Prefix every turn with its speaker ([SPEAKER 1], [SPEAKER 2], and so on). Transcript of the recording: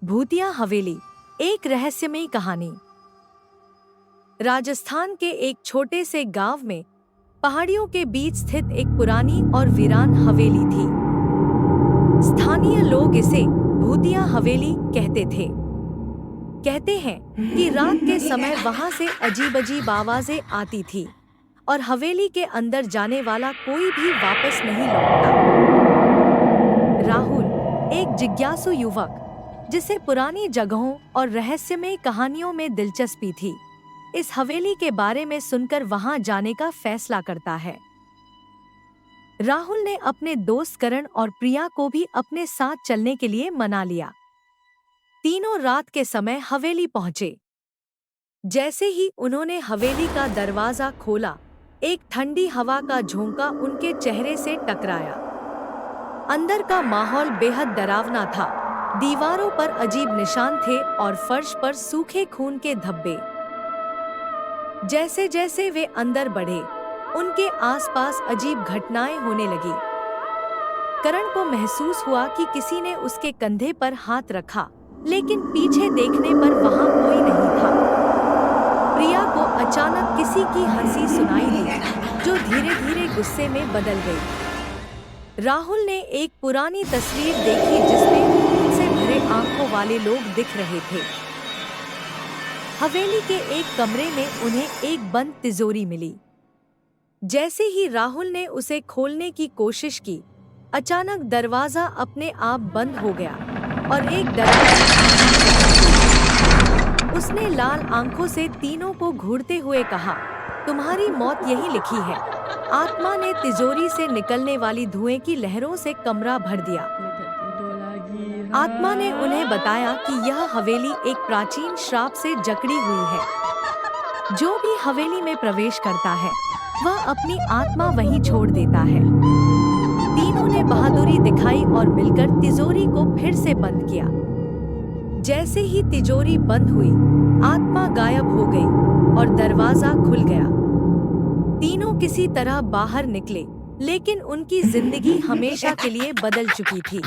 [SPEAKER 1] भूतिया हवेली, एक रहस्यमयी कहानी। राजस्थान के एक छोटे से गांव में पहाड़ियों के बीच स्थित एक पुरानी और वीरान हवेली थी। स्थानीय लोग इसे भूतिया हवेली कहते थे। कहते हैं कि रात के समय वहां से अजीब-अजीब आवाजें आती थी और हवेली के अंदर जाने वाला कोई भी वापस नहीं लौटता। राहुल, एक जिज्ञासु युवक जिसे पुरानी जगहों और रहस्यमय कहानियों में दिलचस्पी थी, इस हवेली के बारे में सुनकर वहां जाने का फैसला करता है। राहुल ने अपने दोस्त करण और प्रिया को भी अपने साथ चलने के लिए मना लिया। तीनों रात के समय हवेली पहुंचे। जैसे ही उन्होंने हवेली का दरवाजा खोला, एक ठंडी हवा का झोंका उनके चेहरे से टकराया। अंदर का माहौल बेहद डरावना था। दीवारों पर अजीब निशान थे और फर्श पर सूखे खून के धब्बे। जैसे जैसे वे अंदर बढ़े, उनके आसपास अजीब घटनाएं होने लगी। करण को महसूस हुआ कि किसी ने उसके कंधे पर हाथ रखा, लेकिन पीछे देखने पर वहां कोई नहीं था। प्रिया को अचानक किसी की हंसी सुनाई दी, जो धीरे-धीरे गुस्से में बदल गई। राहुल ने एक पुरानी तस्वीर देखी जिसमें खून से भरे आंखों वाले लोग दिख रहे थे। हवेली के एक कमरे में उन्हें एक बंद तिजोरी मिली। जैसे ही राहुल ने उसे खोलने की कोशिश की, अचानक दरवाजा अपने आप बंद हो गया और एक उसने लाल आंखों से तीनों को घूरते हुए कहा, तुम्हारी मौत यही लिखी है। आत्मा ने तिजोरी से निकलने वाली धुएं की लहरों से कमरा भर दिया। आत्मा ने उन्हें बताया कि यह हवेली एक प्राचीन श्राप से जकड़ी हुई है। जो भी हवेली में प्रवेश करता है, वह अपनी आत्मा वहीं छोड़ देता है। तीनों ने बहादुरी दिखाई और मिलकर तिजोरी को फिर से बंद किया। जैसे ही तिजोरी बंद हुई, आत्मा गायब हो गई और दरवाजा खुल गया। तीनों किसी तरह बाहर निकले, लेकिन उनकी जिंदगी हमेशा के लिए बदल चुकी थी।